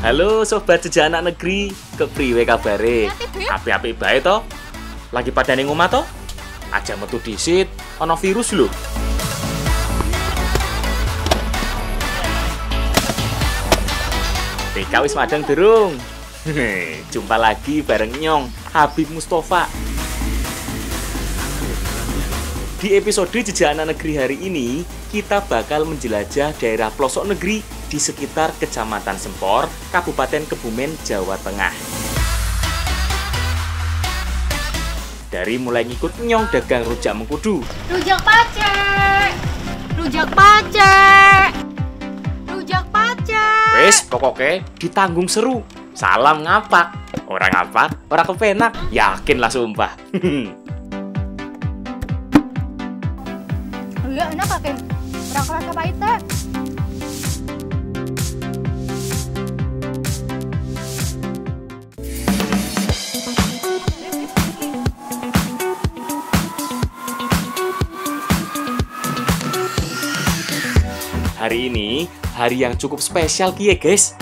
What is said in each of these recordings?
Halo sobat jejak anak negeri, kepriwe kabare? Api-api bae to? Lagi pada ning omah to? Aja metu disit, ana virus lho. TK wis madang durung? Jumpa lagi bareng Nyong, Habib Mustafa. Di episode Jejak Anak Negeri hari ini, kita bakal menjelajah daerah pelosok negeri di sekitar Kecamatan Sempor, Kabupaten Kebumen, Jawa Tengah. Dari mulai ngikut Nyong dagang rujak mengkudu. Rujak pacek! Rujak pacek! Rujak pacek! Wes, pokoknya ditanggung seru. Salam ngapak. Orang ngapak, orang kepenak. Yakin lah sumpah. Iya, enak kakek. Orang kerasa pahit teh. Hari ini, hari yang cukup spesial ya guys.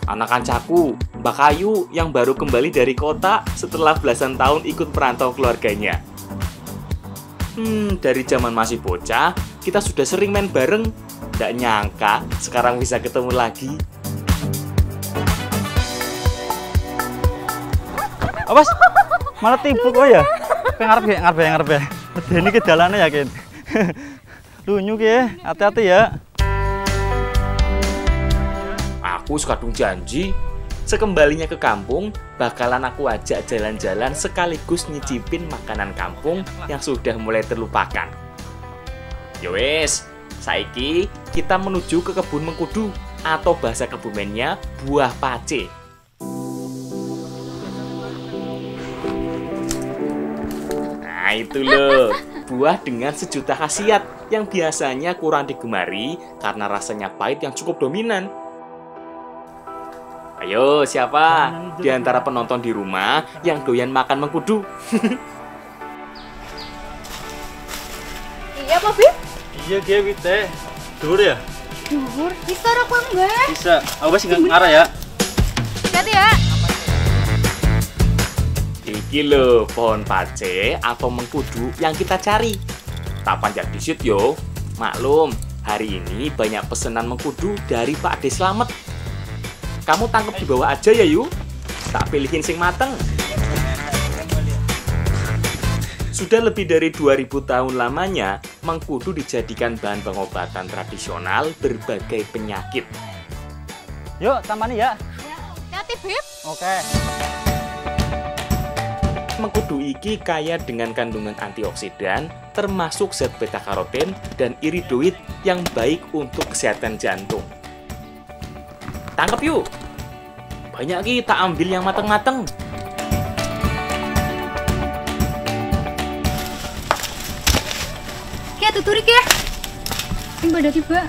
Anak kancaku, Mbak Kayu yang baru kembali dari kota setelah belasan tahun ikut perantau keluarganya. Dari zaman masih bocah, kita sudah sering main bareng. Nggak nyangka, sekarang bisa ketemu lagi. Awas, malah tipu kok ya? Ngarep ya. Ini ke jalannya yakin. Lunyuk ya, hati-hati ya. Aku sekadung janji, sekembalinya ke kampung, bakalan aku ajak jalan-jalan sekaligus nyicipin makanan kampung yang sudah mulai terlupakan. Yowes, saiki kita menuju ke kebun mengkudu atau bahasa Kebumennya buah pace. Nah itu loh, buah dengan sejuta khasiat yang biasanya kurang digemari karena rasanya pahit yang cukup dominan. Ayo, siapa di antara penonton di rumah yang doyan makan mengkudu? Iya, Pak Bib? Iya, Ge, teh. Dur ya? Dur, bisa rekam nggak? Bisa. Awas nggak ngarah ya. Hati ya. Iki loh, pohon pace atau mengkudu yang kita cari. Tak panjat disit yo. Maklum, hari ini banyak pesanan mengkudu dari Pak De Slamet. Kamu tangkap di bawah aja ya yuk. Tak pilihin sing mateng. Sudah lebih dari 2000 tahun lamanya, mengkudu dijadikan bahan pengobatan tradisional berbagai penyakit. Yuk, tambani ya. Hati, Bib. Oke. Mengkudu iki kaya dengan kandungan antioksidan, termasuk zat beta-karoten dan iridoid yang baik untuk kesehatan jantung. Tangkep yuk. Banyak kita ambil yang mateng-mateng. Kayak tuturik ya. Ini pada tiba.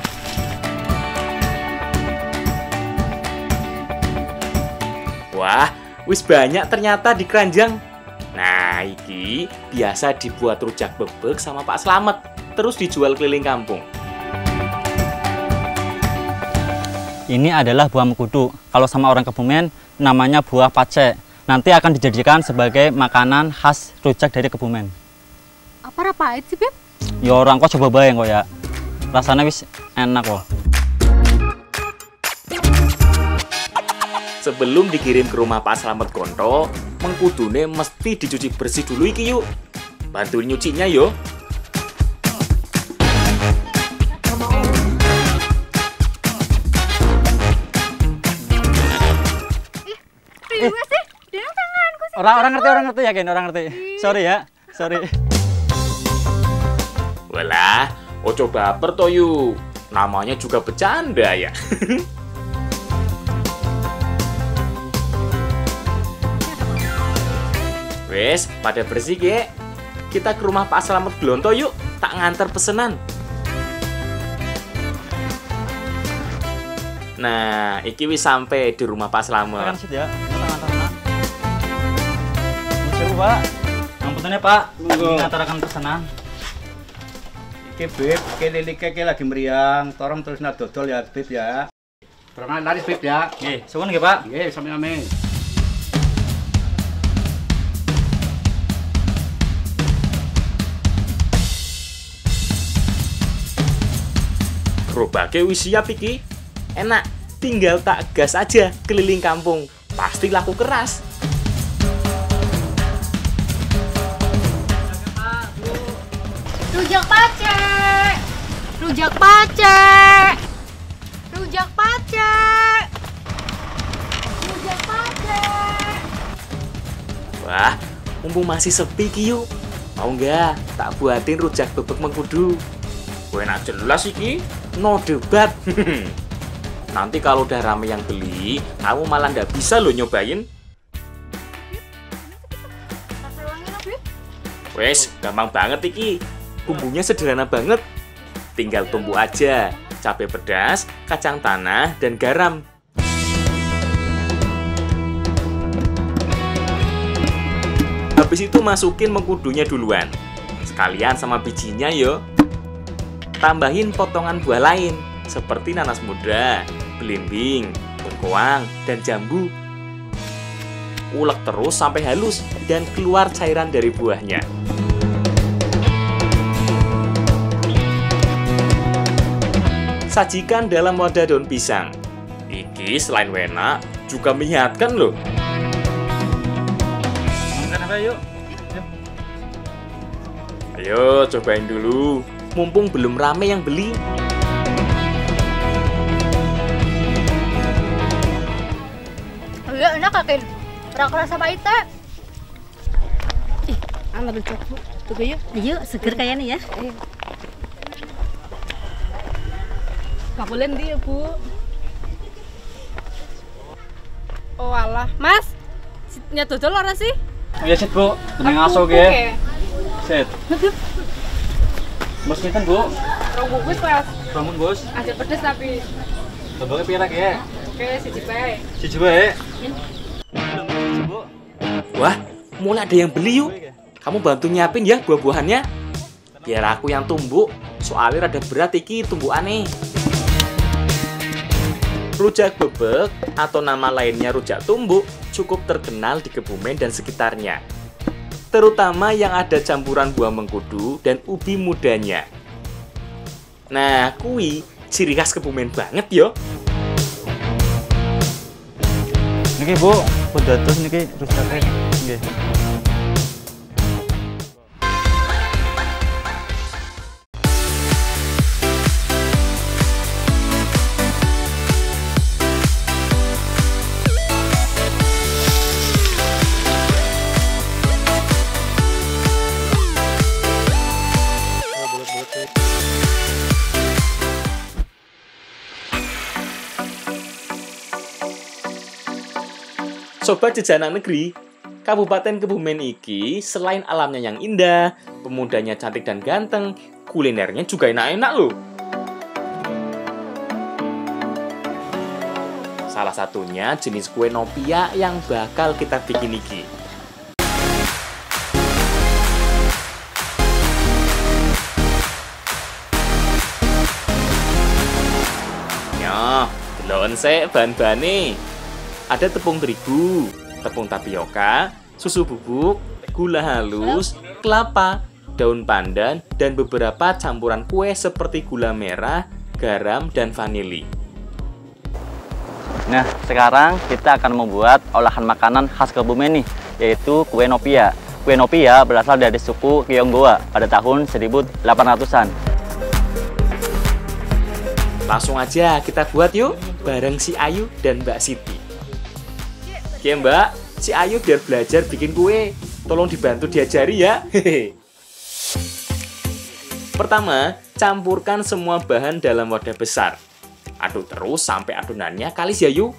Wah, wis banyak ternyata di keranjang. Nah, iki biasa dibuat rujak bebek sama Pak Slamet, terus dijual keliling kampung. Ini adalah buah mengkudu. Kalau sama orang Kebumen, namanya buah pace. Nanti akan dijadikan sebagai makanan khas rujak dari Kebumen. Apa pahit sih, Bib? Ya orang kok coba bayang kok ya. Rasanya wis enak kok. Sebelum dikirim ke rumah Pak Slamet Gonto, mengkudune mesti dicuci bersih dulu iki yuk. Bantuin nyucinya yo. Riwa sih, dia tanganku sih. Orang ngerti yakin, orang ngerti. Sorry ya, sorry. Walah, ojo baper to yuk. Namanya juga bercanda ya. Wes, pada bersih ge. Kita ke rumah Pak Slamet Glonto yuk. Tak nganter pesenan. Nah, iki wis sampai di rumah Pak Slamet. Makan sit ya. Tangan-tangan. Sewu, Pak. Ngapun Pak. Ngatarakan pesanan. Iki Bib, iki lilike iki lagi meriang, torong terus nak dodol ya Bib ya. Pernah laris Bib ya. Nggih, suwun nggih, Pak. Nggih, sami-sami. Gerobake wis siap iki. Enak, tinggal tak gas aja keliling kampung. Pasti laku keras. Rujak pacek. Rujak pacek. Rujak pacek. Rujak pacek. Wah, mumpung masih sepi ki yuk. Mau nggak tak buatin rujak bebek Mengkudu? Enak jelas iki, no debat. Nanti kalau udah rame yang beli, kamu malah nggak bisa lo nyobain. Rasa wangi no, Bib? Wes, gampang banget iki. Bumbunya sederhana banget. Tinggal tumbuk aja, cabai pedas, kacang tanah, dan garam. Habis itu masukin mengkudunya duluan. Sekalian sama bijinya yo. Tambahin potongan buah lain, seperti nanas muda, belimbing, bengkoang, dan jambu. Ulek terus sampai halus dan keluar cairan dari buahnya. Sajikan dalam wadah daun pisang. Iki selain enak, juga menyehatkan loh. Makan apa yuk? Ayo cobain dulu, mumpung belum rame yang beli. Oh iya, enak kakin. Rasa pahit teh. Ih, anak lucu Bu. Tuh yuk. Ayo, seger kayaknya ya. Bakulen dia, Bu. Oh alah, Mas. Nya dodol ora sih? Oh ya, Sit, Bu. Tenang aso ge. Sit. Bos pinten, Bu? Rong bungkus, Mas. Bangun, Bos. Ada pedes tapi. Tomboknya pira ge? Oke, siji bae. Siji wae. Bu. Wah, mulai ada yang beli yuk. Kamu bantu nyiapin ya buah-buahannya. Biar aku yang tumbuk, soalnya rada berat iki tumbukane. Rujak bebek atau nama lainnya rujak tumbuk cukup terkenal di Kebumen dan sekitarnya. Terutama yang ada campuran buah mengkudu dan ubi mudanya. Nah, kui ciri khas Kebumen banget yo. Niki, Bu. Pun dados niki rujake. Nggih. Sobat Jajanan Negeri, Kabupaten Kebumen iki selain alamnya yang indah, pemudanya cantik dan ganteng, kulinernya juga enak-enak loh. Salah satunya jenis kue nopia yang bakal kita bikin iki. Nyoh, delon sik bahan-bahane. Ada tepung terigu, tepung tapioka, susu bubuk, gula halus, kelapa, daun pandan, dan beberapa campuran kue seperti gula merah, garam, dan vanili. Nah, sekarang kita akan membuat olahan makanan khas Kebumen nih, yaitu kue nopia. Kue nopia berasal dari suku Tionghoa pada tahun 1800-an. Langsung aja kita buat yuk, bareng si Ayu dan Mbak Siti. Oke Mbak, si Ayu biar belajar bikin kue. Tolong dibantu diajari ya. Pertama, campurkan semua bahan dalam wadah besar. Aduk terus sampai adonannya kalis ya yuk.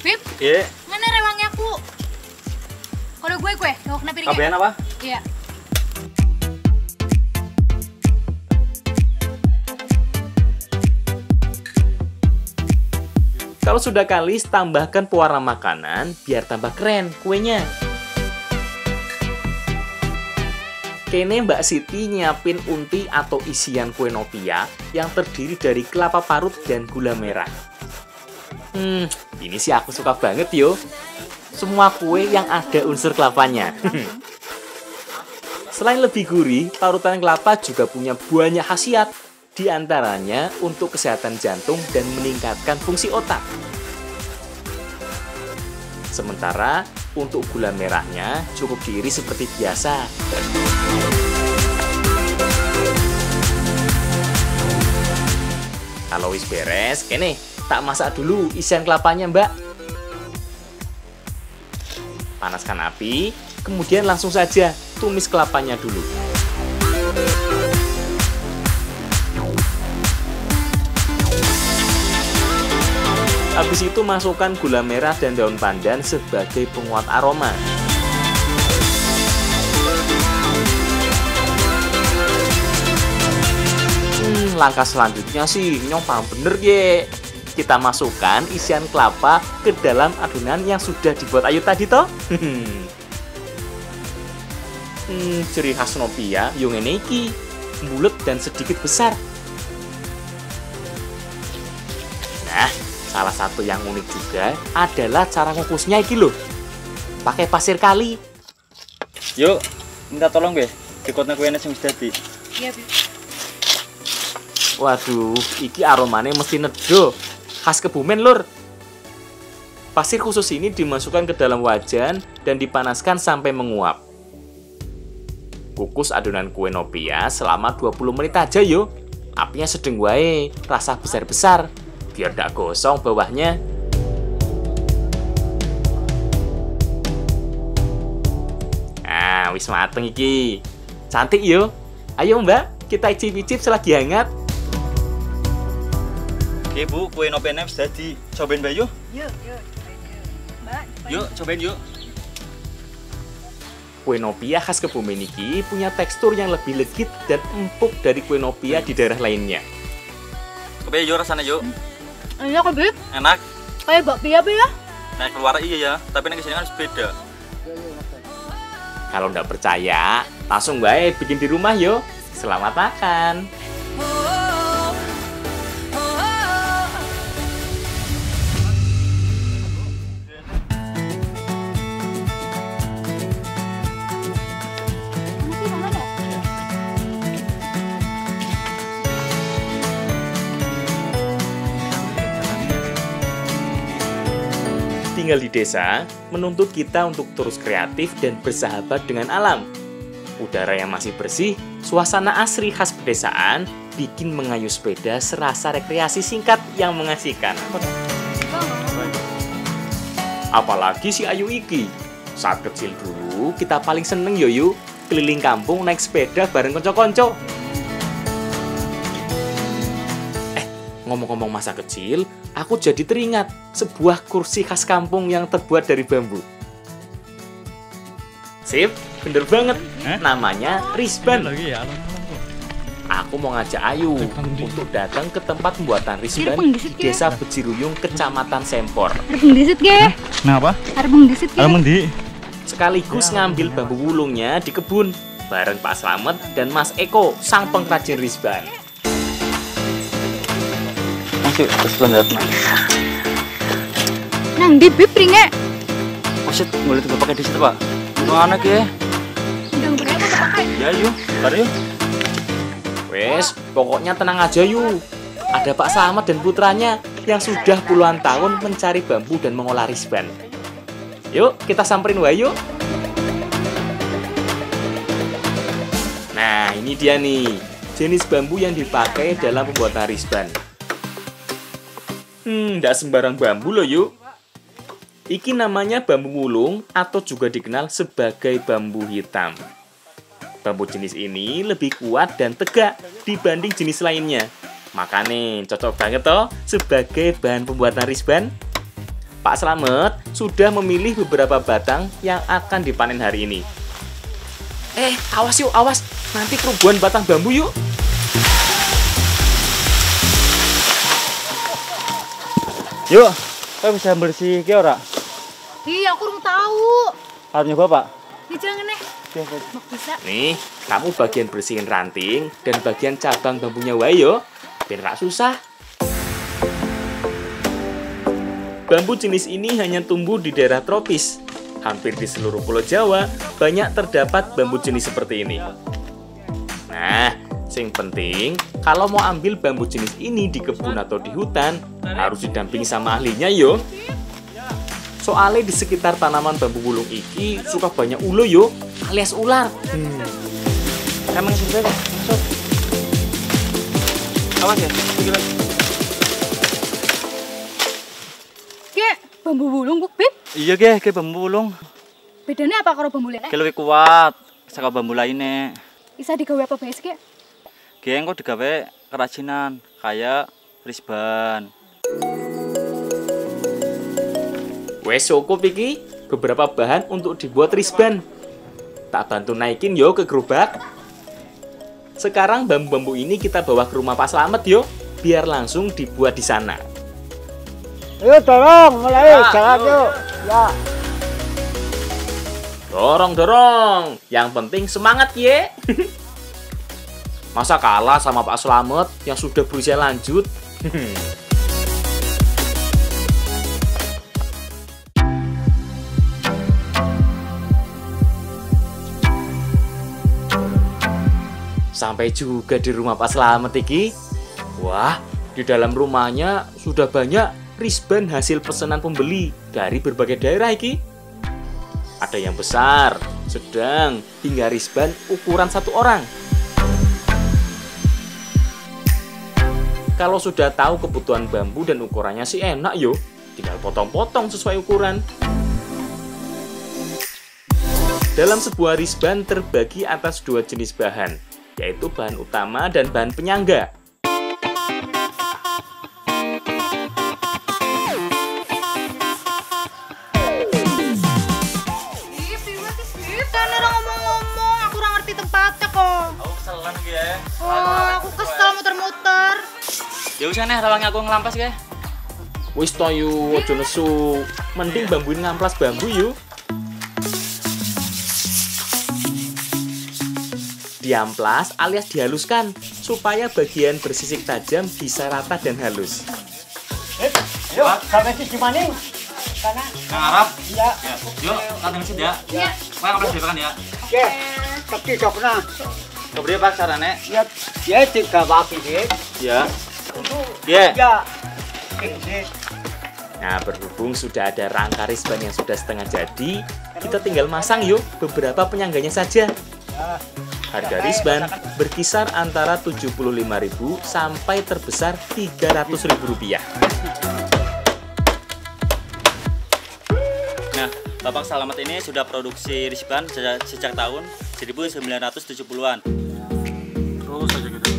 Bib, Iya. ngene rewangnya aku. Kalau gue, mau kena piringnya. Kabehan apa? Iya. Kalau sudah kalis, tambahkan pewarna makanan biar tambah keren kuenya. Kene Mbak Siti nyiapin unti atau isian kue nopia yang terdiri dari kelapa parut dan gula merah. Ini sih aku suka banget yo. Semua kue yang ada unsur kelapanya. Selain lebih gurih, parutan kelapa juga punya banyak khasiat. Di antaranya untuk kesehatan jantung dan meningkatkan fungsi otak. Sementara untuk gula merahnya cukup diiris seperti biasa. Kalau wis beres, kene tak masak dulu isian kelapanya, Mbak. Panaskan api, kemudian langsung saja tumis kelapanya dulu. Habis itu masukkan gula merah dan daun pandan sebagai penguat aroma. Langkah selanjutnya sih nyong bener ye. Kita masukkan isian kelapa ke dalam adonan yang sudah dibuat Ayu tadi toh. Ciri khas nopia yang ngene iki, bulet dan sedikit besar. Nah, salah satu yang unik juga adalah cara ngukusnya iki loh. Pakai pasir kali. Yuk, minta tolong be, dikotnya kuenya sing wis dadi. Iya, Bi. Waduh, iki aromanya mesti nedo. Khas Kebumen, Lur. Pasir khusus ini dimasukkan ke dalam wajan dan dipanaskan sampai menguap. Kukus adonan kue nopia selama 20 menit aja yo. Apinya sedang wae, rasa besar-besar, biar gak gosong bawahnya. Nah, wis mateng iki. Cantik yo. Ayo Mbak, kita icip-icip selagi hangat. Oke Bu, kue nopianya wis dadi. Cobain Mbak yuk. Yuk, yuk. Mbak, Yuk, cobain yuk. Kue nopia khas Kebumen iki punya tekstur yang lebih legit dan empuk dari kue nopia di daerah lainnya. Kepe yuk rasanya yuk. Enak kok, Bib. Enak. Kayak bakpia, Bi ya? Nah keluar iya ya, tapi yang kesini kan harus beda. Kalau nggak percaya, langsung baik bikin di rumah yo. Selamat makan. Tinggal di desa menuntut kita untuk terus kreatif dan bersahabat dengan alam. Udara yang masih bersih, suasana asri khas pedesaan, bikin mengayuh sepeda serasa rekreasi singkat yang mengasihkan. Apalagi si Ayu iki. Saat kecil dulu, kita paling seneng yoyu keliling kampung naik sepeda bareng konco-konco. Ngomong-ngomong masa kecil, aku jadi teringat sebuah kursi khas kampung yang terbuat dari bambu. Sip, bener banget. Namanya risban. Aku mau ngajak Ayu untuk datang ke tempat pembuatan risban di Desa Bejiruyung, Kecamatan Sempor. Arep ngedesit ge. Kenapa? Arep ngedesit ge. Di. Sekaligus ngambil bambu wulungnya di kebun bareng Pak Slamet dan Mas Eko, sang pengrajin risban. Masuk terus lihat Mas. Nang di Bib ringe. Maksud boleh juga pakai di situ Pak. Mau anak ya? Ndang berapa pakai? Ya yuk, mari yuk. Wes, pokoknya tenang aja yuk. Ada Pak Slamet dan putranya yang sudah puluhan tahun mencari bambu dan mengolah risban. Yuk, kita samperin wae yuk. Nah, ini dia nih, jenis bambu yang dipakai dalam pembuatan risban. Nggak sembarang bambu loh yuk. Iki namanya bambu wulung atau juga dikenal sebagai bambu hitam. Bambu jenis ini lebih kuat dan tegak dibanding jenis lainnya. Makanya cocok banget toh sebagai bahan pembuatan risban. Pak Slamet sudah memilih beberapa batang yang akan dipanen hari ini. Awas yuk, awas. Nanti kerubuhan batang bambu yuk. Yuk, kau bisa bersih ke ora? Iya, aku belum tahu. Harusnya Bapak. Ini jangan Mau bisa. Nih, kamu bagian bersihin ranting dan bagian cabang bambunya wae yo, biar gak susah. Bambu jenis ini hanya tumbuh di daerah tropis. Hampir di seluruh Pulau Jawa banyak terdapat bambu jenis seperti ini. Nah, yang penting kalau mau ambil bambu jenis ini di kebun atau di hutan harus didampingi sama ahlinya yo. Soalnya di sekitar tanaman bambu wulung iki suka banyak ulo yo, alias ular. Emang sudah kok. Masuk. Awas ya. Ge, bambu bulung Buk Bib. Iya ge, ke bambu ulung. Bedanya apa karo bambu lele? Ki luwih kuat saka bambu lainnya. Bisa digawe apa bae sih, Ge? Ge engko digawe kerajinan kayak risban. Wes cukup iki beberapa bahan untuk dibuat risban. Tak bantu naikin yo ke gerobak. Sekarang bambu-bambu ini kita bawa ke rumah Pak Slamet yo, biar langsung dibuat di sana. Ayo dorong, mulai jalan yuk. Ya. Dorong. Yang penting semangat ye. Masa kalah sama Pak Slamet yang sudah berusia lanjut? Sampai juga di rumah Pak Slamet iki. Wah, di dalam rumahnya sudah banyak risban hasil pesanan pembeli dari berbagai daerah iki. Ada yang besar, sedang, hingga risban ukuran satu orang. Kalau sudah tahu kebutuhan bambu dan ukurannya sih enak yo. Tinggal potong-potong sesuai ukuran. Dalam sebuah risban terbagi atas dua jenis bahan, yaitu bahan utama dan bahan penyangga. Kan orang ngomong-ngomong, aku kurang ngerti tempatnya kok. Aku keselan ge ya. Oh, aku kesel muter-muter. Ya usah nih, rawangnya aku ngelampas ge. Wis to yu, ojo nesu. Mending bambuin ngamplas bambu yu. Diamplas alias dihaluskan supaya bagian bersisik tajam bisa rata dan halus. Yuk, sampai sisi maning. Sana. Kang Arab. Iya. Ya. Yuk, datang ke sini ya. Iya. Pak ngamplas depan ya. Oke. Tapi dokna. Kemudian Pak carane. Ya, ya tiga wapi deh. Ya. Ye. Ya. Oke. Nah, berhubung sudah ada rangka risban yang sudah setengah jadi, kita tinggal masang yuk beberapa penyangganya saja. Harga risban berkisar antara Rp75.000 sampai terbesar Rp300.000. Nah, Bapak Slamet ini sudah produksi risban sejak tahun 1970-an. Terus aja gitu.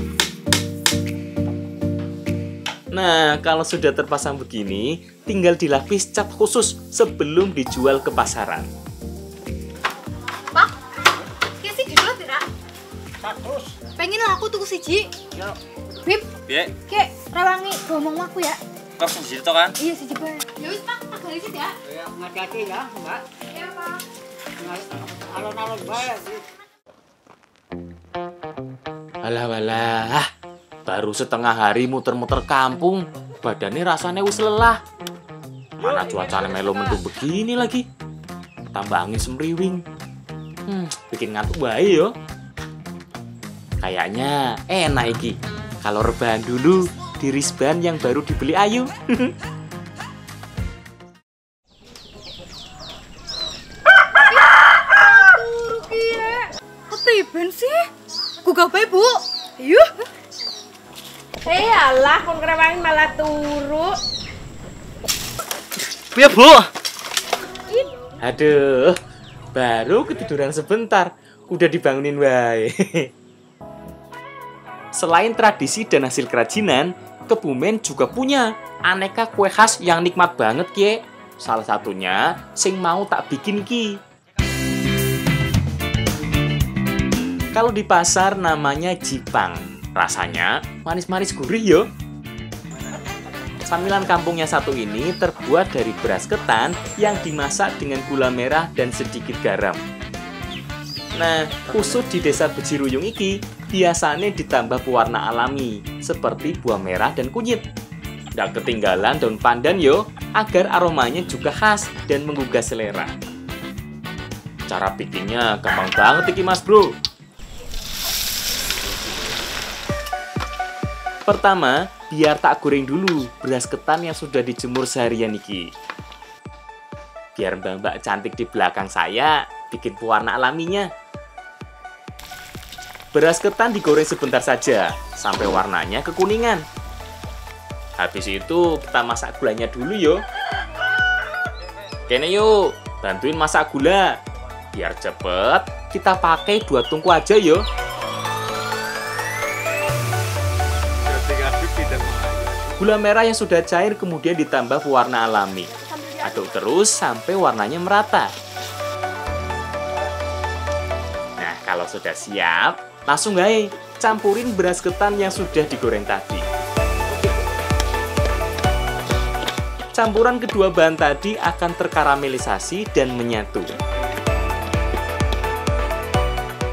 Nah, kalau sudah terpasang begini, tinggal dilapis cat khusus sebelum dijual ke pasaran. Pak, kayak sih dijual tidak? Terus. Pengen aku tuku siji. Ya. Bib, Piye? kayak rewangi ngomong aku ya. Kok sing to kan? Iya siji bae. Ya wis Pak, tak garis ya. Ya, hati-hati ya, Mbak. Iya Pak. Alon-alon bae. Walah, baru setengah hari muter-muter kampung, badannya rasanya wis lelah. Mana cuacanya melo mendung begini lagi. Tambah angin semriwing. Bikin ngantuk bae yo. Kayaknya enak iki. Kalau rebahan dulu di risban yang baru dibeli Ayu. Kepriben sih? Gugah bae, Bu. Yuk. Alah, kon krewangin malah turu. Piye, Bu? Aduh, baru ketiduran sebentar, udah dibangunin wae. Selain tradisi dan hasil kerajinan, Kebumen juga punya aneka kue khas yang nikmat banget, Ki. Salah satunya sing mau tak bikin ki. Kalau di pasar namanya jipang. Rasanya manis-manis gurih yo. Camilan kampungnya satu ini terbuat dari beras ketan yang dimasak dengan gula merah dan sedikit garam. Nah, khusus di desa Bejiruyung iki biasanya ditambah pewarna alami seperti buah merah dan kunyit. Nggak ketinggalan daun pandan yo, agar aromanya juga khas dan menggugah selera. Cara bikinnya gampang banget iki Mas Bro. Pertama, biar tak goreng dulu beras ketan yang sudah dijemur seharian iki. Biar mbak-mbak cantik di belakang saya bikin pewarna alaminya. Beras ketan digoreng sebentar saja sampai warnanya kekuningan. Habis itu kita masak gulanya dulu yo. Kene yuk, bantuin masak gula. Biar cepet, kita pakai 2 tungku aja yo. Gula merah yang sudah cair kemudian ditambah pewarna alami. Aduk terus sampai warnanya merata. Nah, kalau sudah siap, langsung guys, campurin beras ketan yang sudah digoreng tadi. Campuran kedua bahan tadi akan terkaramelisasi dan menyatu.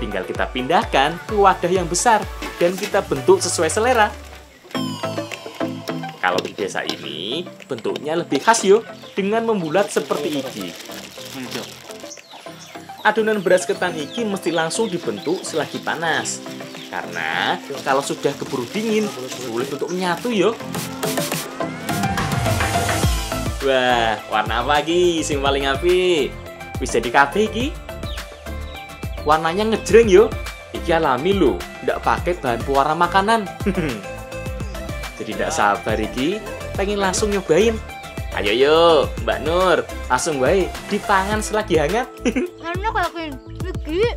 Tinggal kita pindahkan ke wadah yang besar dan kita bentuk sesuai selera. Kalau di desa ini, bentuknya lebih khas yo, dengan membulat seperti iki. Adonan beras ketan iki mesti langsung dibentuk selagi panas. Karena kalau sudah keburu dingin, sulit untuk menyatu yo. Wah, warna apa iki sing paling apik? Bisa di kafe iki? Warnanya ngejreng yo. Iki alami lho, ndak pakai bahan pewarna makanan. Jadi ndak sabar iki, pengen langsung nyobain. Ayo yo, Mbak Nur, langsung wae dipangan selagi hangat. Enak kayak gini.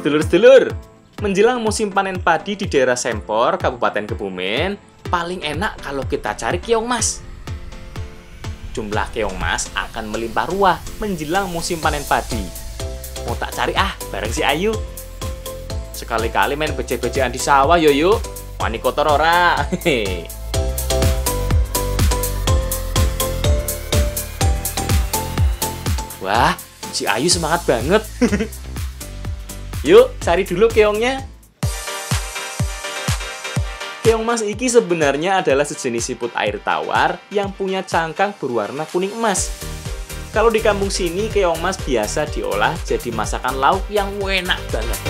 Sedulur-sedulur, menjelang musim panen padi di daerah Sempor, Kabupaten Kebumen, paling enak kalau kita cari keong mas. Jumlah keong mas akan melimpah ruah menjelang musim panen padi. Mau tak cari bareng si Ayu. Sekali-kali main becek-becekan di sawah yo yuk. Wani kotor ora. Wah, si Ayu semangat banget. Yuk, cari dulu keongnya. Keong mas iki sebenarnya adalah sejenis siput air tawar yang punya cangkang berwarna kuning emas. Kalau di kampung sini, keong mas biasa diolah jadi masakan lauk yang enak banget.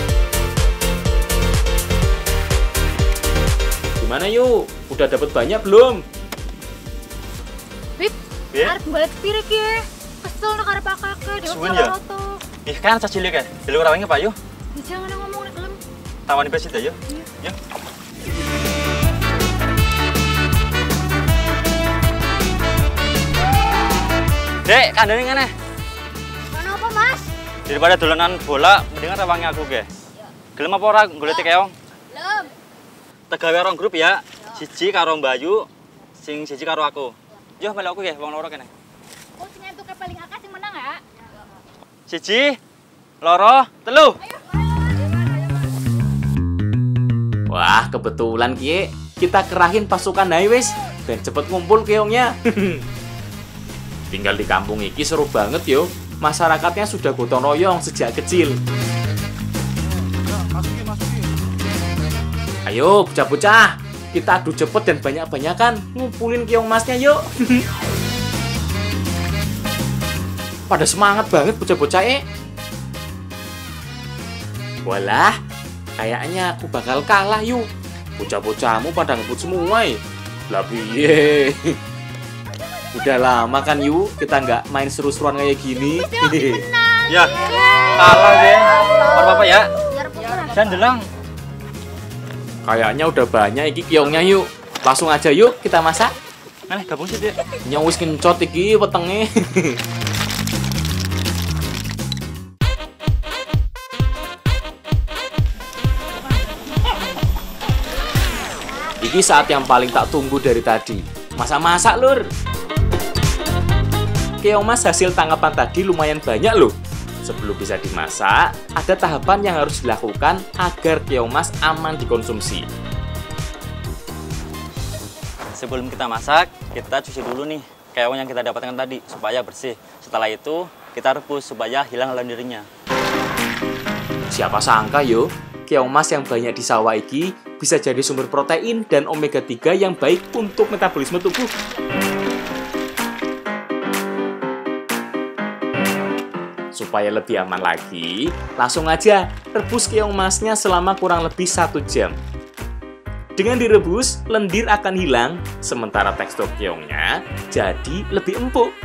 Gimana yuk? Udah dapat banyak belum? Bib, arep balik pirik ya. Kesel nak arep akake dhewe Suwen ya? foto. Ih kan cilik kan. Dulu rawangnya Pak yo. Jangan ngomong nek kelem. Tawani besit ayo. Yuk. Dek, kandani ngene. Kenapa, Mas? Daripada dolanan bola, mendingan rawangi aku ge. Gelem apa ora golek keong? Lem. Tegawe rong grup ya. Siji karo Bayu, sing siji karo aku. Yo melok aku ge, wong loro kene. Oh, sing entuk paling akeh sing menang ya. Siji, loro, telu. Wah, kebetulan kie, kita kerahin pasukan ae wis, ben cepet ngumpul keongnya. Tinggal di kampung iki seru banget yo. Masyarakatnya sudah gotong royong sejak kecil. Ayo, bocah-bocah, kita adu cepet dan banyak-banyakan ngumpulin keong masnya yuk. Pada semangat banget bocah-bocah Walah, kayaknya aku bakal kalah yuk. Bocah-bocahmu pada ngebut semua Lah piye? Udah lama kan yuk kita nggak main seru-seruan kayak gini. Ya, kalah deh. Apa-apa ya? Jandelang. Kayaknya udah banyak iki keongnya yuk. Langsung aja yuk kita masak. Nah, gabung sih, Dik. Nyong wis kencot iki wetenge. Iki saat yang paling tak tunggu dari tadi. Masak-masak, Lur. Keong mas hasil tangkapan tadi lumayan banyak loh. Sebelum bisa dimasak, ada tahapan yang harus dilakukan agar keong mas aman dikonsumsi. Sebelum kita masak, kita cuci dulu nih keong yang kita dapatkan tadi supaya bersih. Setelah itu, kita rebus supaya hilang lendirnya. Siapa sangka yo, keong mas yang banyak di sawah iki bisa jadi sumber protein dan omega 3 yang baik untuk metabolisme tubuh. Supaya lebih aman lagi, langsung aja rebus keong masnya selama kurang lebih 1 jam. Dengan direbus, lendir akan hilang, sementara tekstur keongnya jadi lebih empuk.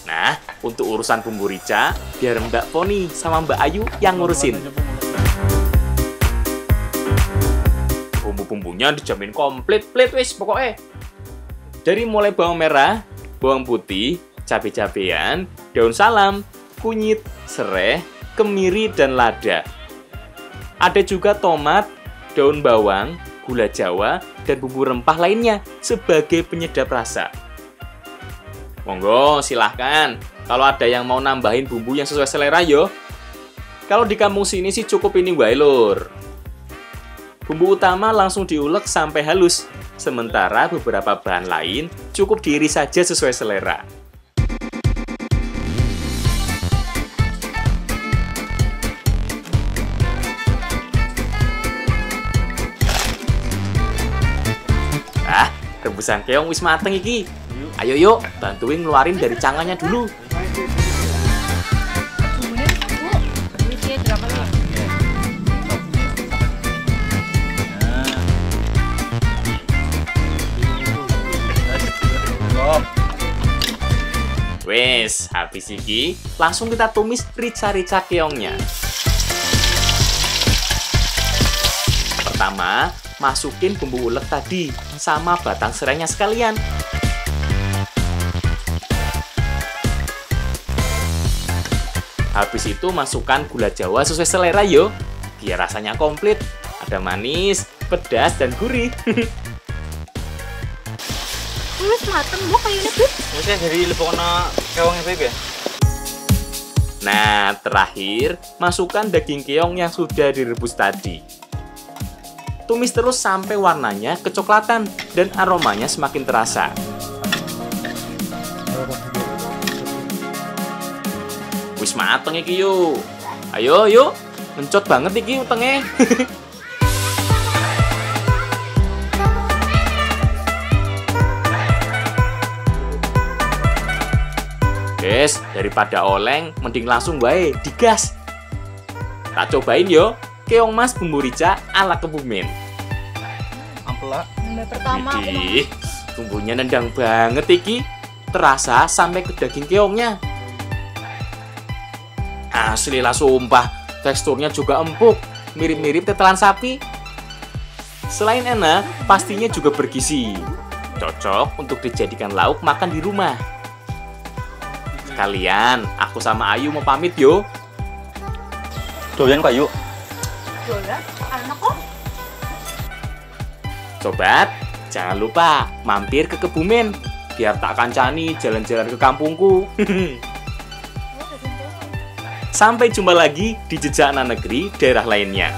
Nah, untuk urusan bumbu rica, biar Mbak Poni sama Mbak Ayu yang ngurusin. Bumbu-bumbunya dijamin komplit wis pokoknya. Dari mulai bawang merah, bawang putih, cabai-cabean, daun salam, kunyit, serai, kemiri, dan lada. Ada juga tomat, daun bawang, gula jawa, dan bumbu rempah lainnya sebagai penyedap rasa. Monggo, silahkan. Kalau ada yang mau nambahin bumbu yang sesuai selera yo. Kalau di kampung sini sih cukup ini wae, Lur. Bumbu utama langsung diulek sampai halus, sementara beberapa bahan lain cukup diiris saja sesuai selera. Rebusan keong wis mateng iki. Ayo yuk, bantuin ngeluarin dari cangkangnya dulu. Wes, habis iki, langsung kita tumis rica-rica keongnya. Pertama, masukin bumbu ulek tadi sama batang serainya sekalian. Habis itu masukkan gula jawa sesuai selera yo, biar rasanya komplit. Ada manis, pedas, dan gurih. Wis mateng Bu kayaknya Bu. Oke, dari lepokna keongnya baik ya. Nah, terakhir, masukkan daging keong yang sudah direbus tadi. Tumis terus sampai warnanya kecoklatan dan aromanya semakin terasa. Wis mateng iki yuk. Ayo yuk, mencot banget iki utenge. Guys, daripada oleng, mending langsung wae digas. Tak cobain yo, keong mas bumbu rica ala Kebumen. Ampela. Pertama aku mau. Idih, bumbunya nendang banget iki. Terasa sampai ke daging keongnya. Asli lah sumpah, teksturnya juga empuk, mirip-mirip tetelan sapi. Selain enak, pastinya juga bergizi. Cocok untuk dijadikan lauk makan di rumah. Sekalian, aku sama Ayu mau pamit yo. Doyan kok, yuk. Doyan, anak kok. Sobat, jangan lupa mampir ke Kebumen biar tak kancani jalan-jalan ke kampungku. Sampai jumpa lagi di Jejak Anak Negeri daerah lainnya.